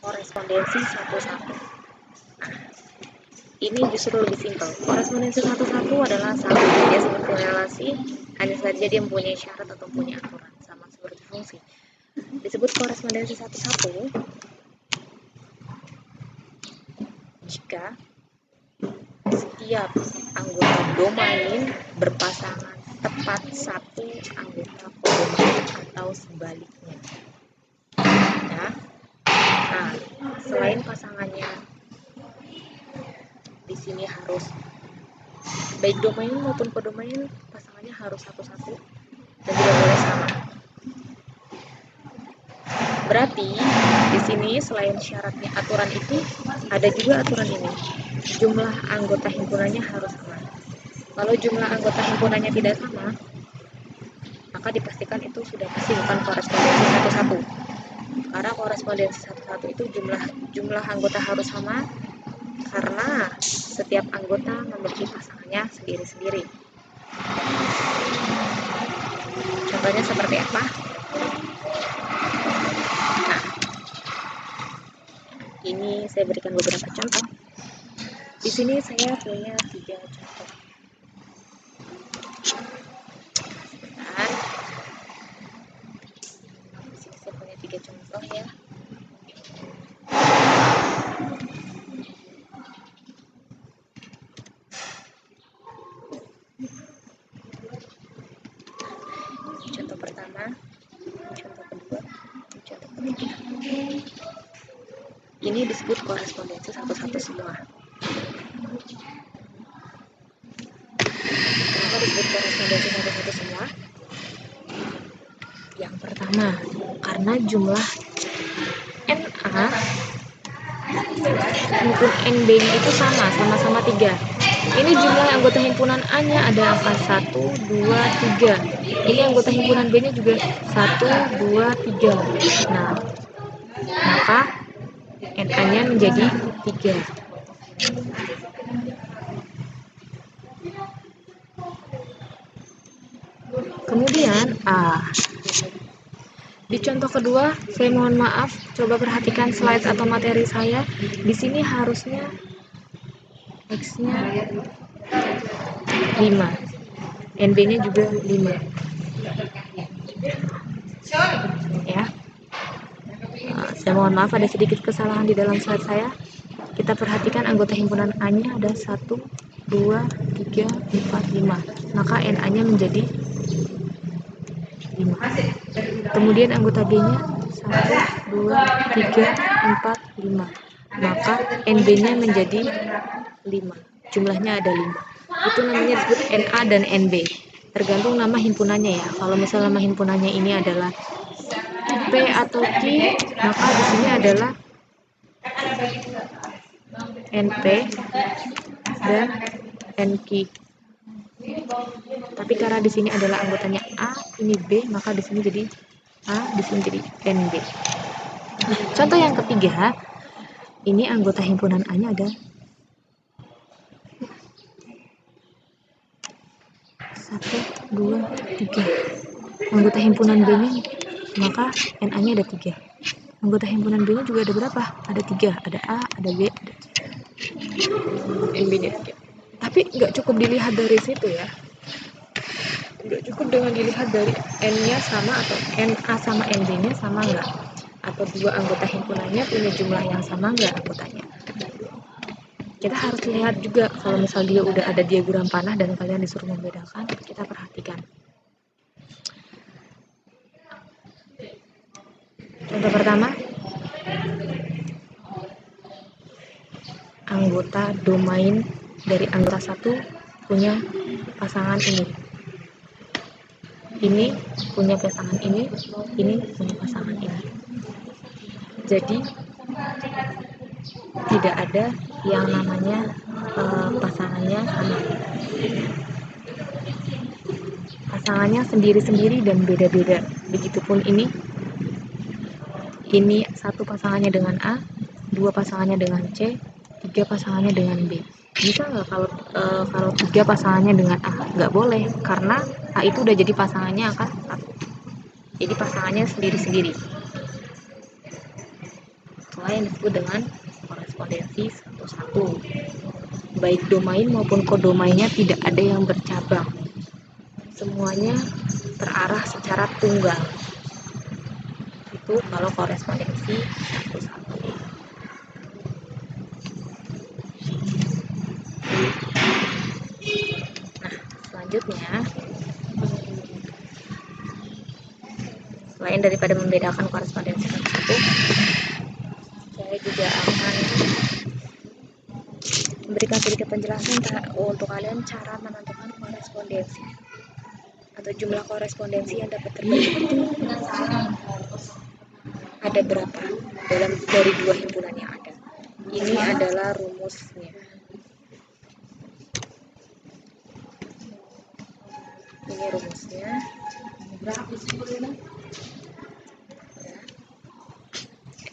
korespondensi satu-satu. Ini justru lebih simpel. Korespondensi satu-satu adalah sama saja seperti relasi, hanya saja dia mempunyai syarat atau punya aturan, sama seperti fungsi. Disebut korespondensi satu-satu jika setiap anggota domain berpasangan tepat satu anggota kodomain atau sebaliknya. Ya. Nah, selain pasangannya di sini harus baik domain maupun kodomain, pasangannya harus satu-satu dan tidak boleh sama. Berarti di sini selain syaratnya aturan itu, ada juga aturan ini. Jumlah anggota himpunannya harus sama. Kalau jumlah anggota himpunannya tidak sama, maka dipastikan itu sudah pasti bukan korespondensi satu-satu. Karena korespondensi satu-satu itu jumlah anggota harus sama karena setiap anggota memiliki pasangannya sendiri-sendiri. Contohnya seperti apa? Nah, ini saya berikan beberapa contoh. Di sini saya punya 3 contoh. Sebentar. Di sini saya punya 3 contoh ya. Contoh pertama, contoh kedua, contoh ketiga. Ini disebut korespondensi satu-satu semua. Kenapa disebut korespondensi satu-satu semua? Yang pertama, karena jumlah NA maupun NB itu sama-sama 3. Ini jumlah anggota himpunan A-nya ada angka 1, 2, 3. Ini anggota himpunan B-nya juga 1, 2, 3. Nah, maka NA-nya menjadi 3. Kemudian di contoh kedua, saya mohon maaf, coba perhatikan slide atau materi saya. Di sini harusnya X-nya 5, NB-nya juga 5. Ya. Saya mohon maaf ada sedikit kesalahan di dalam slide saya. Kita perhatikan anggota himpunan A-nya ada 1, 2, 3, 4, 5. Maka NA-nya menjadi 5. Kemudian anggota B-nya 1, 2, 3, 4, 5. Maka NB-nya menjadi 5. Jumlahnya ada 5. Itu namanya disebut NA dan NB. Tergantung nama himpunannya ya. Kalau misalnya nama himpunannya ini adalah P atau Q, maka di sini adalah NP dan NQ. Tapi karena di sini adalah anggotanya A, ini B, maka di sini jadi A, di sini jadi NB. Contoh yang ketiga, ini anggota himpunan A-nya ada 1, 2, 3. Anggota himpunan B-nya, maka NA-nya ada 3. Anggota himpunan B-nya juga ada berapa? Ada 3. Ada A, ada B, ada C. NB-nya 3. Tapi nggak cukup dilihat dari situ ya. Nggak cukup dengan dilihat dari N-nya sama atau NA sama NB-nya sama nggak? Atau dua anggota himpunannya punya jumlah yang sama nggak anggotanya? Kita harus lihat juga kalau misal dia udah ada diagram panah dan kalian disuruh membedakan, kita perhatikan. Contoh pertama, anggota domain dari anggota 1 punya pasangan ini. Ini punya pasangan ini punya pasangan ini. Jadi tidak ada yang namanya pasangannya sama. Pasangannya sendiri-sendiri dan beda-beda. Begitupun ini satu pasangannya dengan A, 2 pasangannya dengan C, 3 pasangannya dengan B. Bisa nggak kalau 3 pasangannya dengan A? Nggak boleh, karena A itu udah jadi pasangannya akan satu. Jadi pasangannya sendiri-sendiri. Itulah yang disebut dengan korespondensi satu-satu. Baik domain maupun kodomainnya tidak ada yang bercabang. Semuanya terarah secara tunggal. Itu kalau korespondensi satu-satu. Nah, selanjutnya, selain daripada membedakan korespondensi satu-satu, saya juga akan memberikan sedikit penjelasan untuk kalian cara menentukan korespondensi atau jumlah korespondensi yang dapat terbagi itu ada berapa dari dua himpunan yang ada. Ini adalah rumusnya. Ini rumusnya.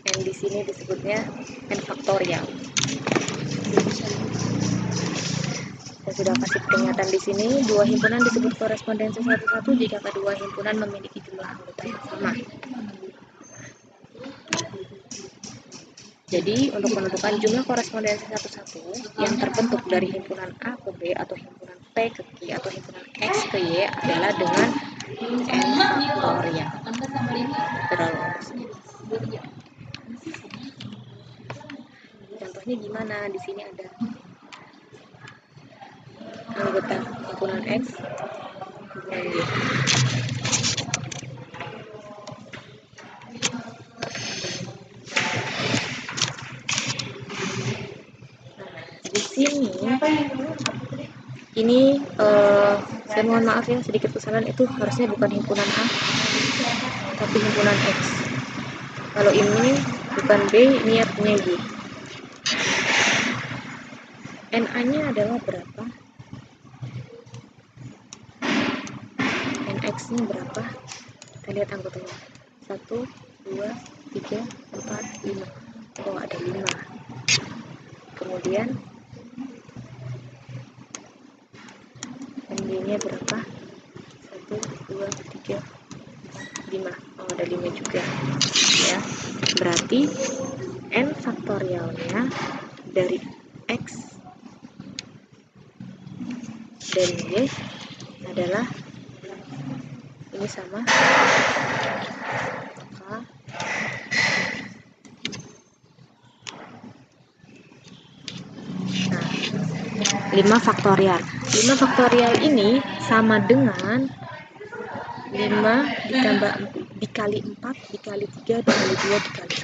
N di sini disebutnya N faktorial. Saya sudah kasih peringatan di sini, dua himpunan disebut korespondensi satu-satu jika kedua himpunan memiliki jumlah anggota yang sama. Jadi, untuk menentukan jumlah korespondensi satu-satu yang terbentuk dari himpunan A ke B atau himpunan P ke Q atau himpunan X ke Y adalah dengan N faktorial. Contohnya gimana? Di sini ada anggota himpunan X dan Y. Di sini ini saya mohon maaf ya, sedikit kesalahan, itu harusnya bukan himpunan A tapi himpunan X. Kalau ini bukan B, ini artinya Y. NA nya adalah berapa? NX nya berapa? Kita lihat anggotanya 1, 2, 3, 4, 5. Oh, ada 5. Kemudian ND nya berapa? 1, 2, 3, 5. Oh, ada 5 juga ya. Berarti N faktorialnya dari X dan Y adalah ini sama K. Nah, 5 faktorial. 5 faktorial ini sama dengan 5 dikali 4 dikali 3 dikali 2 dikali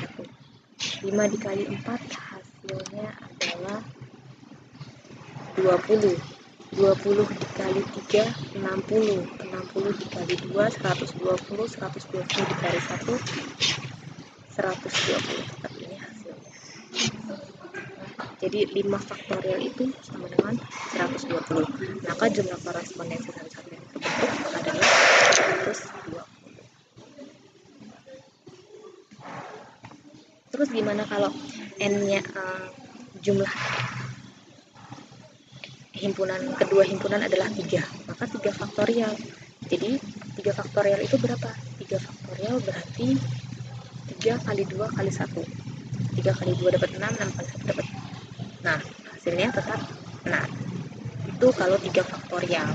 1. 5 dikali 4 hasilnya adalah 20. 20 dikali 3 60. 60 dikali 2 120. 120 dikali 1 120. Tapi ini hasilnya. Jadi 5 faktorial itu sama dengan 120. Maka jumlah korespondensi satu-satu yang terbentuk adalah 120. Terus gimana kalau N-nya jumlah kedua himpunan adalah 3, maka 3 faktorial. Jadi 3 faktorial itu berapa? 3 faktorial berarti 3 kali 2 kali 1. 3 kali 2 dapat 6, 6 kali 1 dapat. Nah, hasilnya tetap 6. Itu kalau 3 faktorial.